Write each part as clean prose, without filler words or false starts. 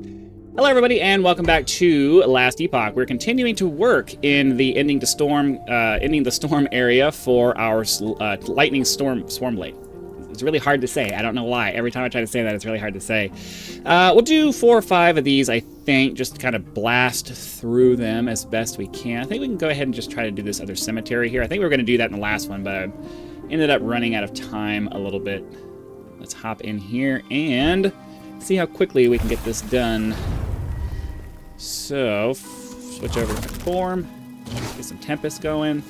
Hello everybody and welcome back to Last Epoch. We're continuing to work in the ending the storm area for our lightning swarm blade. It's really hard to say. I don't know why. Every time I try to say that, it's really hard to say. We'll do 4 or 5 of these, I think, just to kind of blast through them as best we can. I think we can go ahead and just try to do this other cemetery here. I think we were going to do that in the last one, but I ended up running out of time a little bit. Let's hop in here and see how quickly we can get this done. So, switch over to my form, get some Tempest going,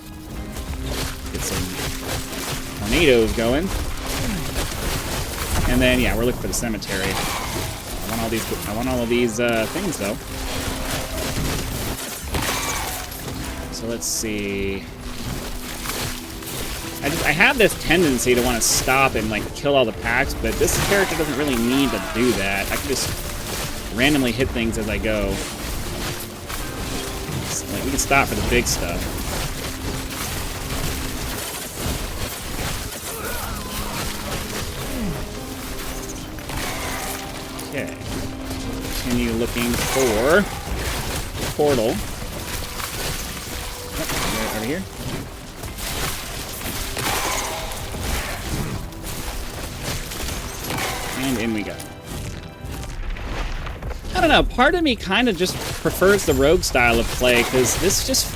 get some Tornadoes going, and then, yeah, we're looking for the cemetery. I want all of these things, though. So let's see. I have this tendency to want to stop and, like, kill all the packs, but this character doesn't really need to do that. I can just randomly hit things as I go. Like, we can stop for the big stuff. Okay. Continue looking for the portal. Oh, over here. And in we go. I don't know, part of me kind of just prefers the rogue style of play, because this just,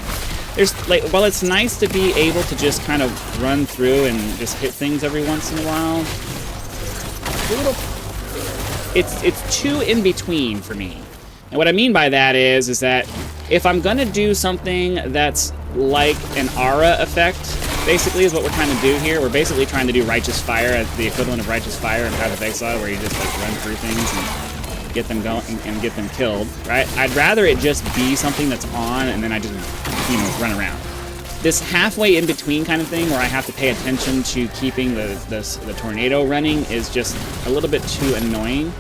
while it's nice to be able to just kind of run through and just hit things every once in a while, it's too in between for me. And what I mean by that is that if I'm gonna do something that's like an aura effect, basically is what we're trying to do here. We're basically trying to do Righteous Fire as the equivalent of Righteous Fire in Path of Exile, where you just like run through things and get them going and get them killed, right? I'd rather it just be something that's on and then I just, run around. This halfway in between kind of thing where I have to pay attention to keeping the tornado running is just a little bit too annoying.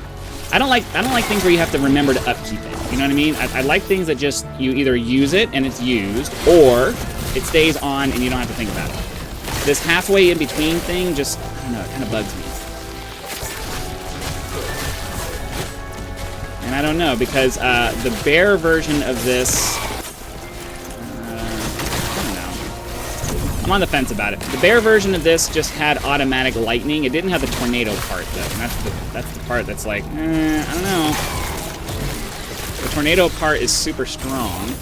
I don't like things where you have to remember to upkeep it. You know what I mean? I like things that just you either use it and it's used, or it stays on and you don't have to think about it. This halfway in between thing just, I don't know, it kind of bugs me. And I don't know, because the bear version of this, I don't know. I'm on the fence about it. The bear version of this just had automatic lightning. It didn't have the tornado part, though. And that's the part that's like, I don't know. The tornado part is super strong.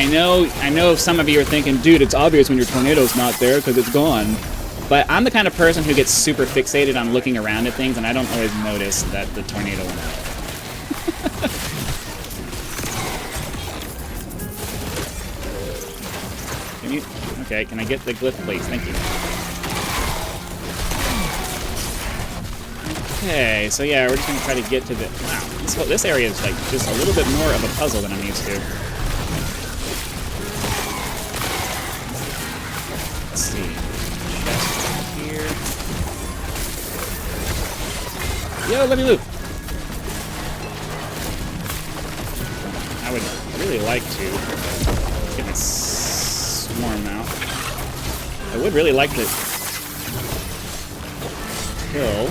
I know some of you are thinking, dude, it's obvious when your tornado's not there because it's gone. But I'm the kind of person who gets super fixated on looking around at things, and I don't always notice that the tornado went out. Okay, can I get the glyph, please? Thank you. Okay, so yeah, we're just going to try to get to the... Wow, this area is like just a little bit more of a puzzle than I'm used to. Let's see. Chest here. Yo, let me loot. I would really like to get my swarm out. I would really like to kill.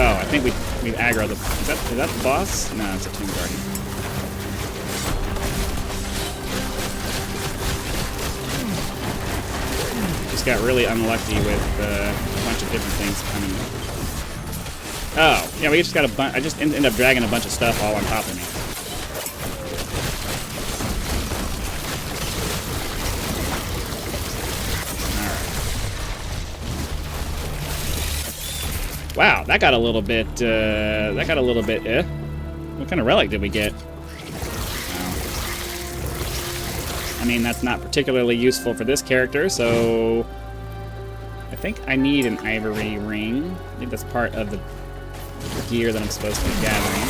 Oh, I think we aggro the... Is that the boss? No, it's a Tomb Guardian. Just got really unlucky with a bunch of different things coming. Oh, yeah, we just got a bunch. I just ended up dragging a bunch of stuff all on top of me. All right. Wow, that got a little bit. What kind of relic did we get? I mean, that's not particularly useful for this character, so I think I need an ivory ring. I think that's part of the gear that I'm supposed to be gathering.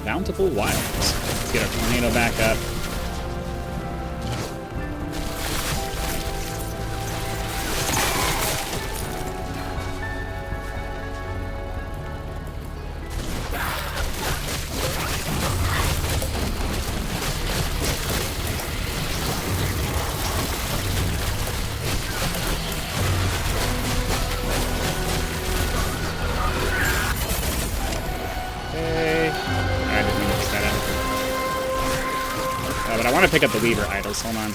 Bountiful Wilds. Let's get our tornado back up. but I want to pick up the Weaver idols. Hold on.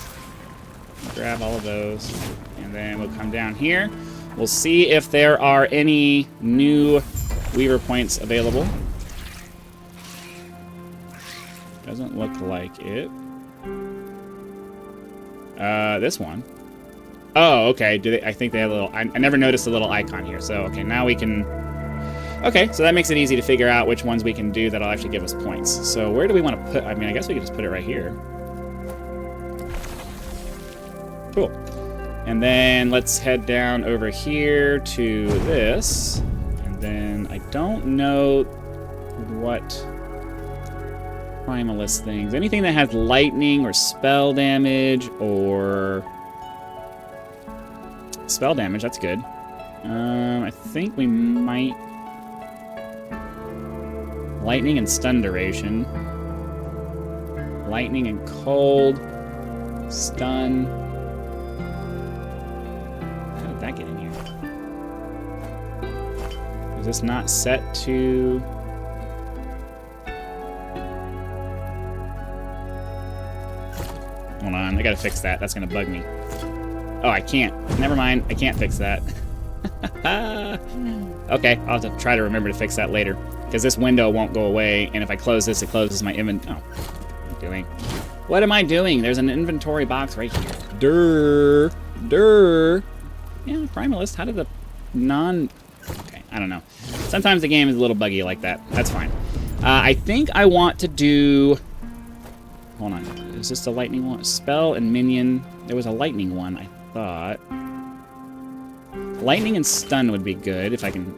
Grab all of those. And then we'll come down here. We'll see if there are any new Weaver points available. Doesn't look like it. This one. Oh, okay. Do they? I think they have a little... I never noticed a little icon here. So, okay, now we can... Okay, so that makes it easy to figure out which ones we can do that'll actually give us points. So where do we want to put... I mean, I guess we could just put it right here. Cool. And then let's head down over here to this. And then I don't know what Primalist things. Anything that has lightning or spell damage or... Spell damage, that's good. I think we might... Lightning and stun duration. Lightning and cold. Stun. How did that get in here? Is this not set to... Hold on, I gotta fix that. That's gonna bug me. Oh, I can't. Never mind, I can't fix that. Okay, I'll have to try to remember to fix that later. Because this window won't go away, and if I close this, it closes my inventory. Oh, what am I doing? What am I doing? There's an inventory box right here. Durr. Yeah, Primalist, how did the non... Okay, I don't know. Sometimes the game is a little buggy like that. That's fine. I think I want to do... Hold on. Is this the lightning one? Spell and minion. There was a lightning one, I thought. Lightning and stun would be good if I can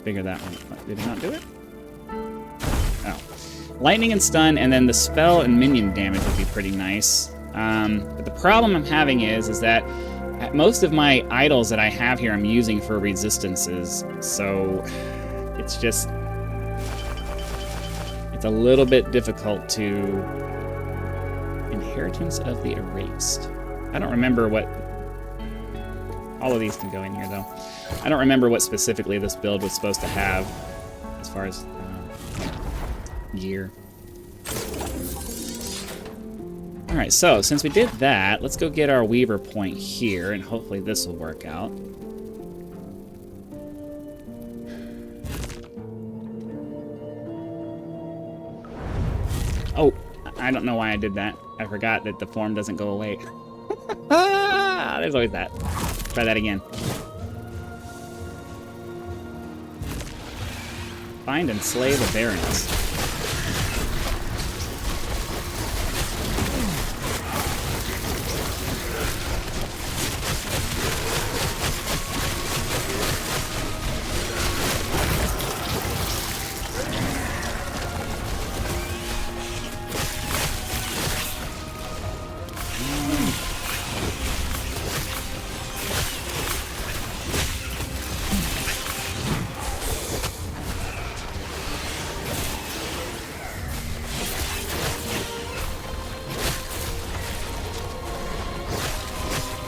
figure that one. Did it not do it? Oh. Lightning and stun, and then the spell and minion damage would be pretty nice. But the problem I'm having is that most of my idols that I have here I'm using for resistances, so it's just... It's a little bit difficult to... Inheritance of the Erased. I don't remember what... All of these can go in here, though. I don't remember what specifically this build was supposed to have as far as gear. Alright, so since we did that, let's go get our Weaver point here, and hopefully this will work out. Oh, I don't know why I did that. I forgot that the form doesn't go away. There's always that. Try that again. Find and slay the Barons.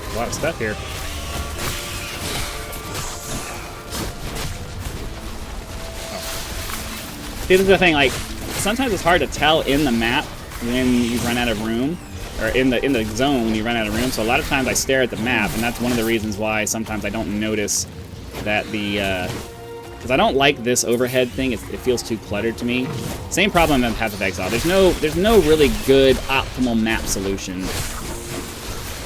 A lot of stuff here. Oh. See, this is the thing, like, sometimes it's hard to tell in the map when you run out of room, or in the zone when you run out of room, so a lot of times I stare at the map, and that's one of the reasons why sometimes I don't notice that the, because I don't like this overhead thing, it feels too cluttered to me. Same problem in Path of Exile. There's no really good optimal map solution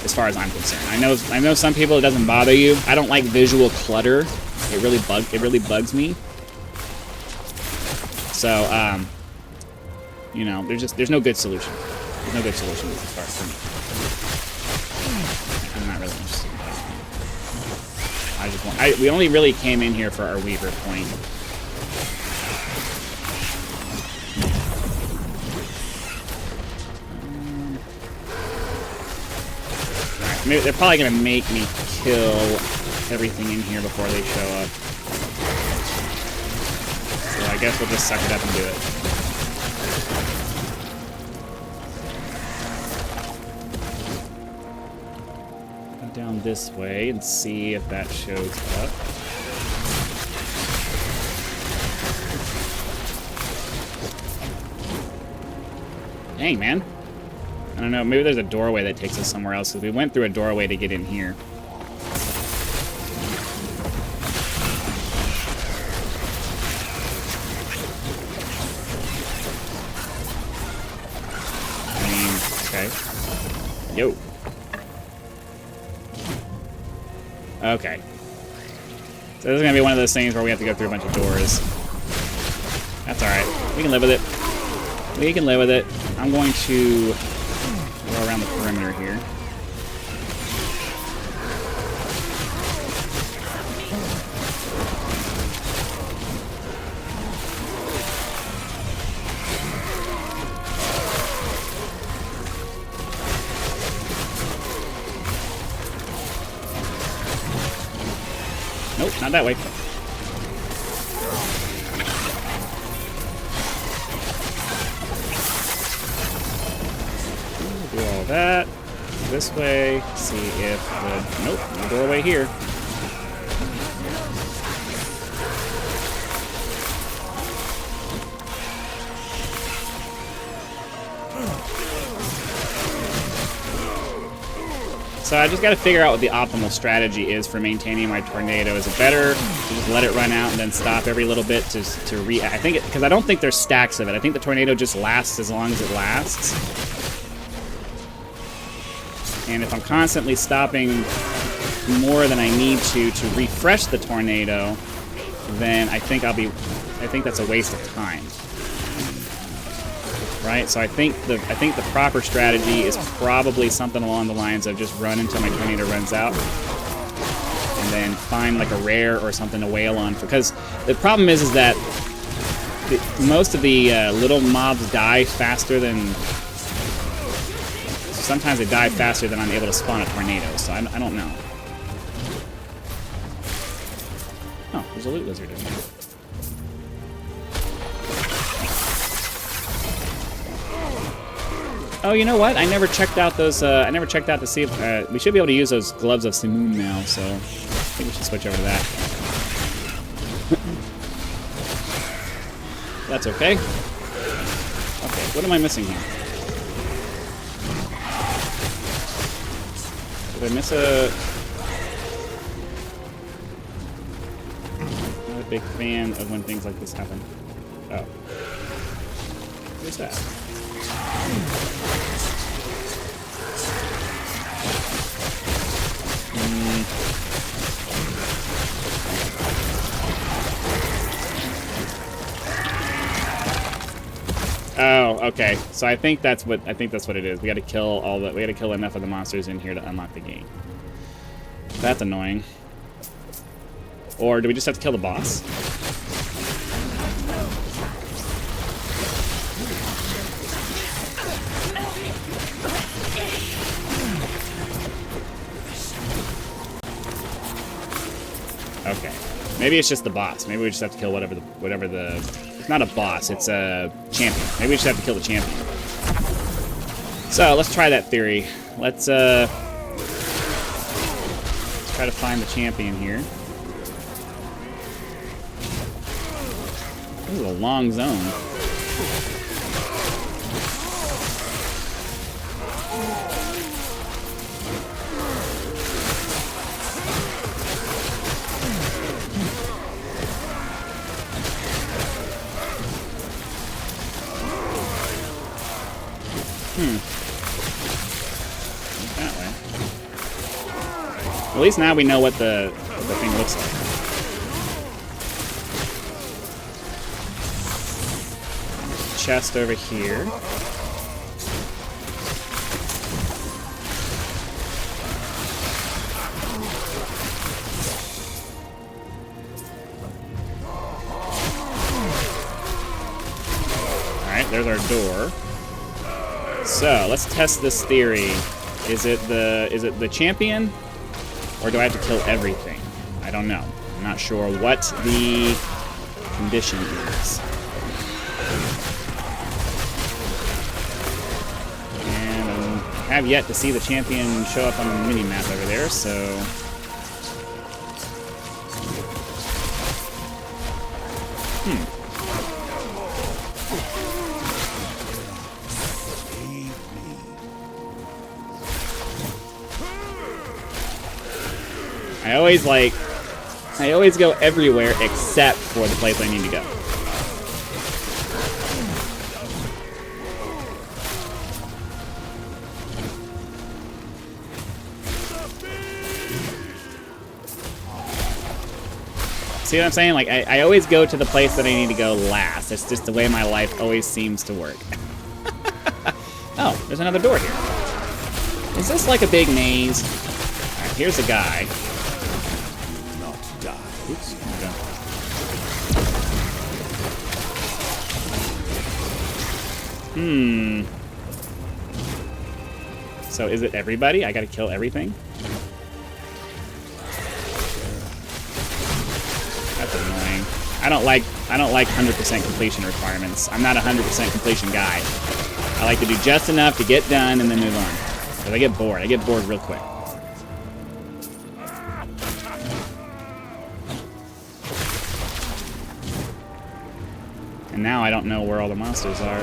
as far as I'm concerned. I know some people it doesn't bother you. I don't like visual clutter. It really bugs me. So, you know, there's no good solution. There's no good solution as far as for me. I'm not really interested in that. We only really came in here for our Weaver point. Maybe they're probably gonna make me kill everything in here before they show up. So I guess we'll just suck it up and do it. Go down this way and see if that shows up. Dang, man. I don't know, maybe there's a doorway that takes us somewhere else, because we went through a doorway to get in here. I mean, okay. Yo. Okay. So this is going to be one of those things where we have to go through a bunch of doors. That's alright. We can live with it. We can live with it. I'm going to go around the perimeter here. Nope, not that way. Do all that. This way. See if the... Nope, no doorway here. So I just got to figure out what the optimal strategy is for maintaining my tornado. Is it better to just let it run out and then stop every little bit to react? I think because I don't think there's stacks of it. I think the tornado just lasts as long as it lasts. And if I'm constantly stopping more than I need to refresh the tornado, then I think that's a waste of time. Right, so I think the proper strategy is probably something along the lines of just run until my tornado runs out, and then find like a rare or something to wail on. Because the problem is that most of the little mobs die faster than. Sometimes they die faster than I'm able to spawn a tornado. So I don't know. Oh, there's a loot lizard in there. Oh, you know what? I never checked out those. I never checked out to see if we should be able to use those gloves of Simoon now. So I think we should switch over to that. That's okay. Okay, what am I missing here? Did I miss a? Not a big fan of when things like this happen. Oh, what's that? Oh, okay. So I think that's what it is. We got to kill enough of the monsters in here to unlock the game. That's annoying. Or do we just have to kill the boss? Okay. Maybe it's just the boss. Maybe we just have to kill whatever the it's not a boss, it's a champion. Maybe we just have to kill the champion. So let's try that theory. Let's try to find the champion here. This is a long zone. That way. At least now we know what the thing looks like. Chest over here. Alright, there's our door. So let's test this theory. Is it the champion, or do I have to kill everything? I don't know. I'm not sure what the condition is. And I have yet to see the champion show up on the mini map over there. So I always go everywhere except for the place I need to go. See what I'm saying? Like, I always go to the place that I need to go last. It's just the way my life always seems to work. Oh, there's another door here. Is this like a big maze? Alright, here's a guy. Not die. Oops. Okay. So is it everybody? I gotta kill everything? That's annoying. I don't like 100% completion requirements. I'm not a 100% completion guy. I like to do just enough to get done and then move on. Because I get bored. I get bored real quick. And now I don't know where all the monsters are.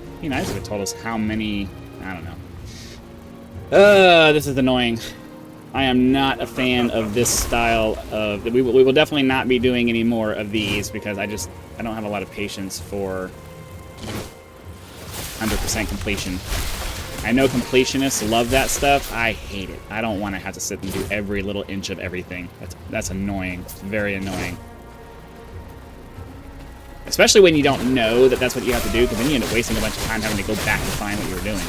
It'd be nice if it told us how many... I don't know. This is annoying. I am not a fan of this style of... We will definitely not be doing any more of these because I don't have a lot of patience for 100% completion. I know completionists love that stuff. I hate it. I don't want to have to sit and do every little inch of everything. That's annoying. It's very annoying. Especially when you don't know that that's what you have to do, because then you end up wasting a bunch of time having to go back and find what you were doing.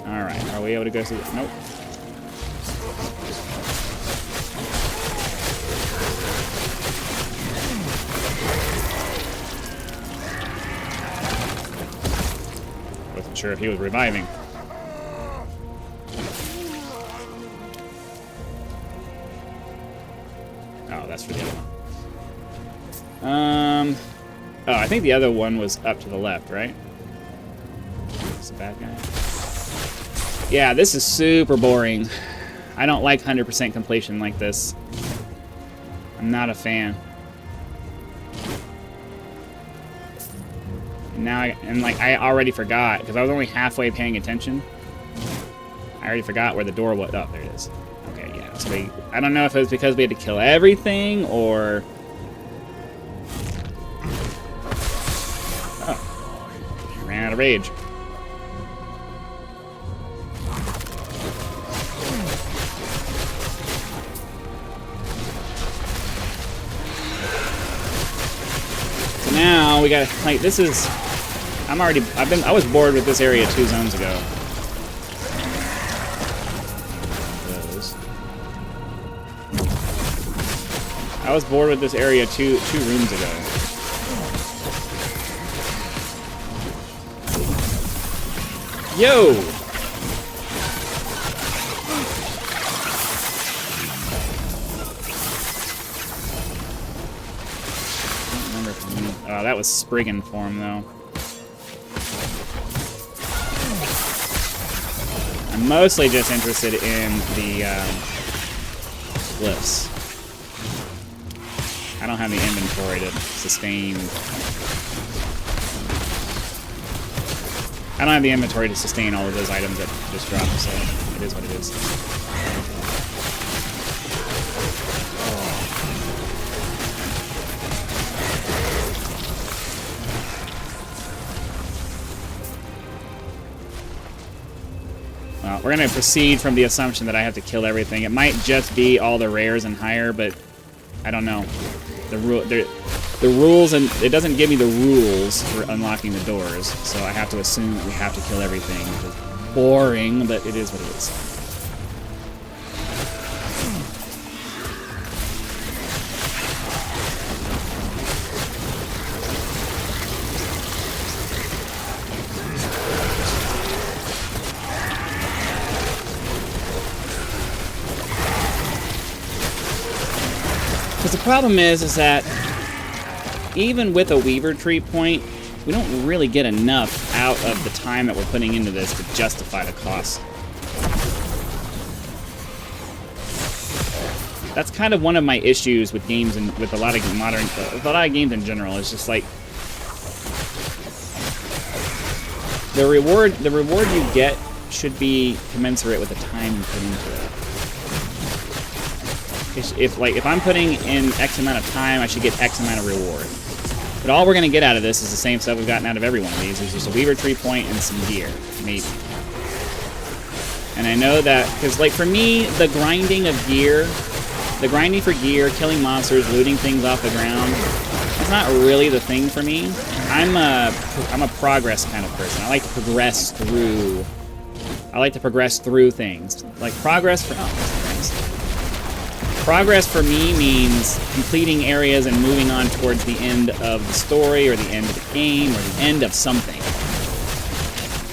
Alright, are we able to go through? Nope. Wasn't sure if he was reviving. Oh, that's for the other one. Oh, I think the other one was up to the left, right? It's a bad guy. Yeah, this is super boring. I don't like 100% completion like this. I'm not a fan. Now, I already forgot, because I was only halfway paying attention. I already forgot where the door was. Oh, there it is. Okay, yeah. So I don't know if it was because we had to kill everything, or... Oh. I ran out of rage. Now we gotta, like, this is, I was bored with this area 2 zones ago. I was bored with this area two rooms ago. Yo! Oh, that was Spriggan form, though. I'm mostly just interested in the glyphs. I don't have the inventory to sustain... I don't have the inventory to sustain all of those items that just dropped, so it is what it is. Well, we're going to proceed from the assumption that I have to kill everything. It might just be all the rares and higher, but I don't know. The rules, and it doesn't give me the rules for unlocking the doors, so I have to assume that we have to kill everything, which is boring, but it is what it is. Because the problem is that even with a Weaver Tree point, we don't really get enough out of the time that we're putting into this to justify the cost. That's kind of one of my issues with games and with a lot of games in general. It's just like the reward you get should be commensurate with the time you put into it. If I'm putting in X amount of time, I should get X amount of reward. But all we're gonna get out of this is the same stuff we've gotten out of every one of these. It's just a Weaver Tree point and some gear, maybe. And I know that because, like, for me, the grinding of gear. The grinding for gear, killing monsters, looting things off the ground, that's not really the thing for me. I'm a progress kind of person. I like to progress through things. Like progress for me means completing areas and moving on towards the end of the story or the end of the game or the end of something.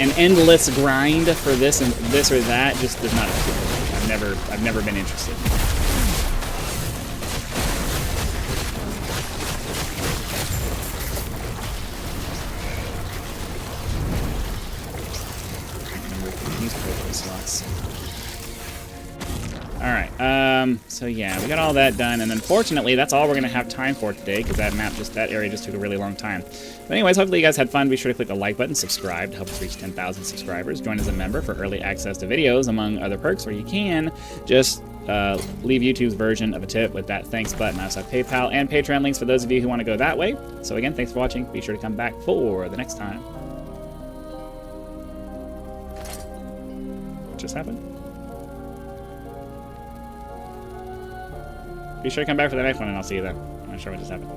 An endless grind for this and this or that just does not appeal to me. I've never been interested. Alright, so yeah, we got all that done, and unfortunately, that's all we're going to have time for today, because that area just took a really long time. But anyways, hopefully you guys had fun. Be sure to click the like button, subscribe to help us reach 10,000 subscribers. Join as a member for early access to videos, among other perks, where you can just leave YouTube's version of a tip with that thanks button. I also have PayPal and Patreon links for those of you who want to go that way. So again, thanks for watching. Be sure to come back for the next time. What just happened? Be sure to come back for the next one, and I'll see you then. I'm not sure what just happened.